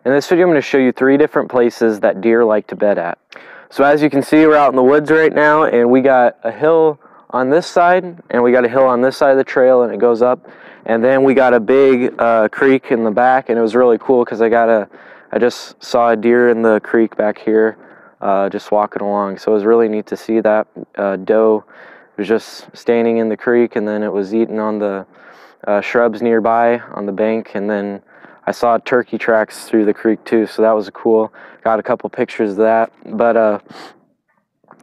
In this video, I'm going to show you 3 different places that deer like to bed at. So as you can see, we're out in the woods right now, and we got a hill on this side, and we got a hill on this side of the trail, and it goes up. And then we got a big creek in the back, and it was really cool because I just saw a deer in the creek back here, just walking along. So it was really neat to see that. Doe was just standing in the creek, and then it was eating on the shrubs nearby on the bank, and then I saw turkey tracks through the creek too, so that was cool. Got a couple pictures of that. But I'm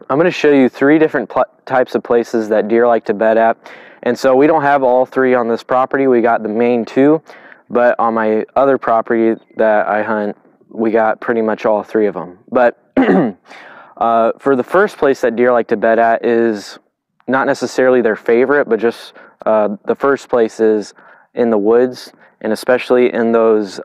going to show you 3 different types of places that deer like to bed at. And so we don't have all 3 on this property. We got the main 2, but on my other property that I hunt, we got pretty much all 3 of them. But for the first place that deer like to bed at is not necessarily their favorite, but just the first place is in the woods. And especially in those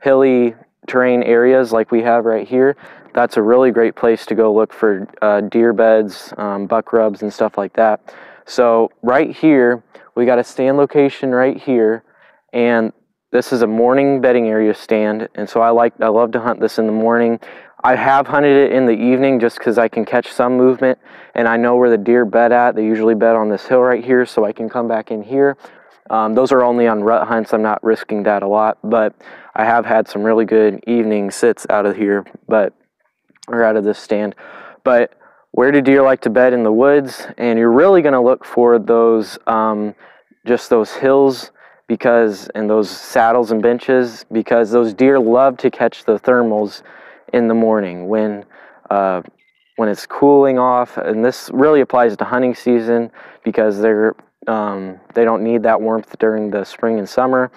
hilly terrain areas like we have right here, that's a really great place to go look for deer beds, buck rubs, and stuff like that. So right here, we got a stand location right here, and this is a morning bedding area stand. And so I love to hunt this in the morning. I have hunted it in the evening just because I can catch some movement, and I know where the deer bed at. They usually bed on this hill right here, so I can come back in here. Those are only on rut hunts. I'm not risking that a lot, but I have had some really good evening sits out of here, or out of this stand. But where do deer like to bed in the woods? And you're really going to look for those, just those hills, and those saddles and benches, because those deer love to catch the thermals in the morning when it's cooling off. And this really applies to hunting season because they don't need that warmth during the spring and summer,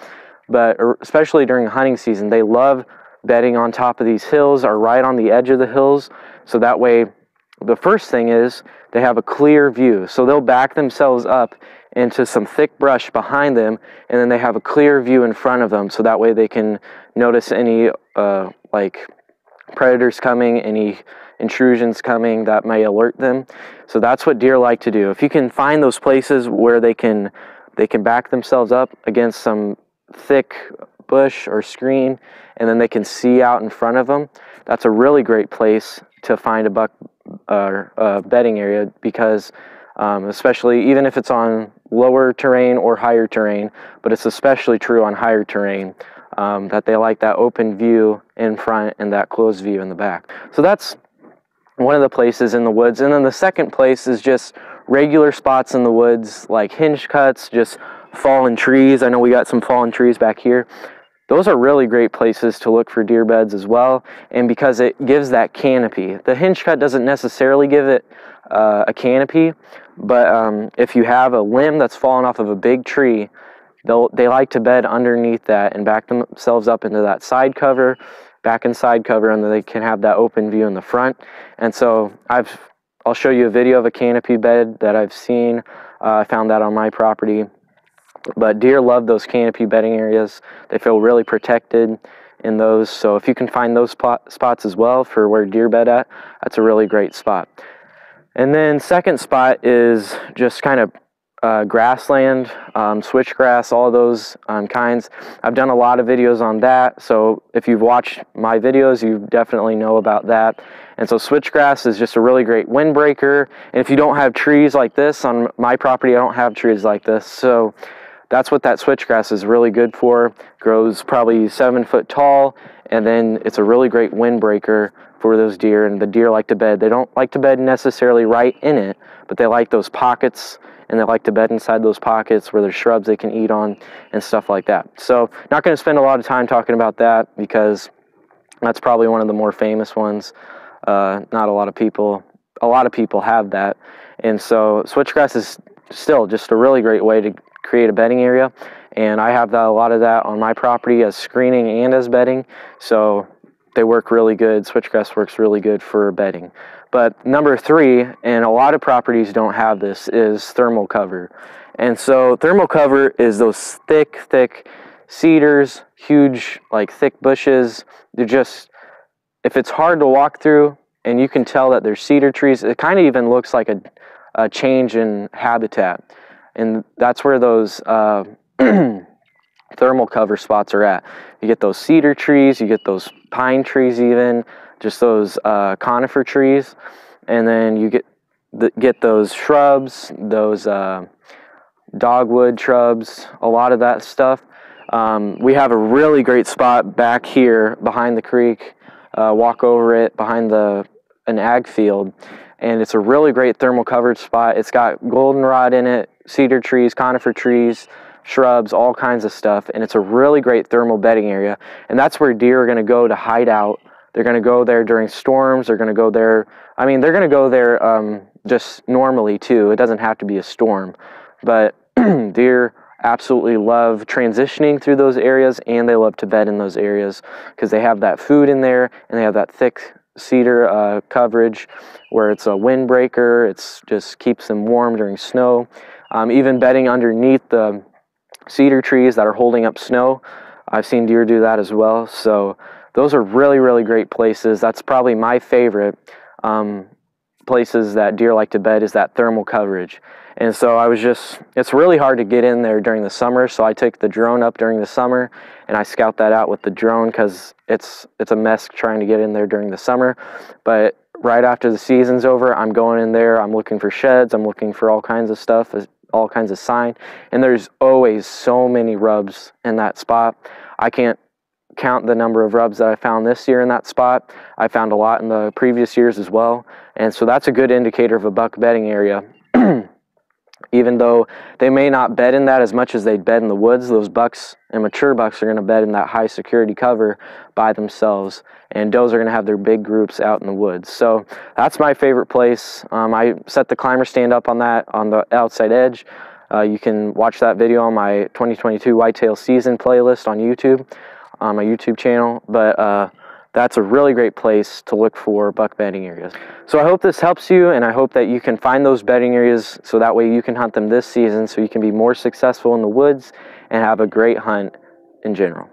but especially during hunting season, they love bedding on top of these hills or right on the edge of the hills. So that way, the first thing is they have a clear view. So they'll back themselves up into some thick brush behind them, and then they have a clear view in front of them. So that way they can notice any like predators coming, any intrusions coming that may alert them. So that's what deer like to do. If you can find those places where they can back themselves up against some thick bush or screen, and then they can see out in front of them, that's a really great place to find a buck bedding area, because especially even if it's on lower terrain or higher terrain, but it's especially true on higher terrain, that they like that open view in front and that closed view in the back. So that's one of the places in the woods. And then the second place is just regular spots in the woods, like hinge cuts, just fallen trees. I know we got some fallen trees back here. Those are really great places to look for deer beds as well, and because it gives that canopy. The hinge cut doesn't necessarily give it a canopy, but if you have a limb that's fallen off of a big tree, they like to bed underneath that and back themselves up into that side cover, back and side cover, and then they can have that open view in the front. And so I'll show you a video of a canopy bed that I've seen. I found that on my property. But deer love those canopy bedding areas. They feel really protected in those. So if you can find those spots as well for where deer bed at, that's a really great spot. And then second spot is just kind of grassland, switchgrass, all those kinds. I've done a lot of videos on that, so if you've watched my videos, you definitely know about that. And so switchgrass is just a really great windbreaker. And if you don't have trees like this, on my property I don't have trees like this, so that's what that switchgrass is really good for. Grows probably 7 foot tall, and then it's a really great windbreaker for those deer. And the deer like to bed. They don't like to bed necessarily right in it, but they like those pockets, and they like to bed inside those pockets where there's shrubs they can eat on and stuff like that. So not going to spend a lot of time talking about that because that's probably one of the more famous ones. Not a lot of people have that. And so switchgrass is still just a really great way to create a bedding area. And I have a lot of that on my property as screening and as bedding, so they work really good. Switchgrass works really good for bedding. But number 3, and a lot of properties don't have this, is thermal cover. And so thermal cover is those thick cedars, huge, like thick bushes. They're just, if it's hard to walk through and you can tell that there's cedar trees, it kind of even looks like a change in habitat. And that's where those thermal cover spots are at. You get those cedar trees, you get those pine trees, even just those conifer trees, and then you get those shrubs, those dogwood shrubs, a lot of that stuff. We have a really great spot back here behind the creek. Walk over it behind an ag field, and it's a really great thermal covered spot. It's got goldenrod in it, cedar trees, conifer trees, shrubs, all kinds of stuff, and it's a really great thermal bedding area. And that's where deer are going to go to hide out. They're going to go there during storms. They're going to go there, I mean, they're going to go there just normally too. It doesn't have to be a storm, but deer absolutely love transitioning through those areas, and they love to bed in those areas because they have that food in there, and they have that thick cedar coverage where it's a windbreaker. It's just keeps them warm during snow. Even bedding underneath the cedar trees that are holding up snow, I've seen deer do that as well. So those are really great places. That's probably my favorite places that deer like to bed, is that thermal coverage. And so it's really hard to get in there during the summer, so I take the drone up during the summer and I scout that out with the drone, because it's a mess trying to get in there during the summer. But right after the season's over, I'm going in there, I'm looking for sheds, I'm looking for all kinds of stuff, all kinds of sign, and there's always so many rubs in that spot. I can't count the number of rubs that I found this year in that spot. I found a lot in the previous years as well, and so that's a good indicator of a buck bedding area. Even though they may not bed in that as much as they'd bed in the woods, those bucks and mature bucks are going to bed in that high security cover by themselves, and does are going to have their big groups out in the woods. So that's my favorite place. I set the climber stand up on that, on the outside edge. You can watch that video on my 2022 whitetail season playlist on YouTube, on my YouTube channel. But that's a really great place to look for buck bedding areas. So I hope this helps you, and I hope that you can find those bedding areas so that way you can hunt them this season, so you can be more successful in the woods and have a great hunt in general.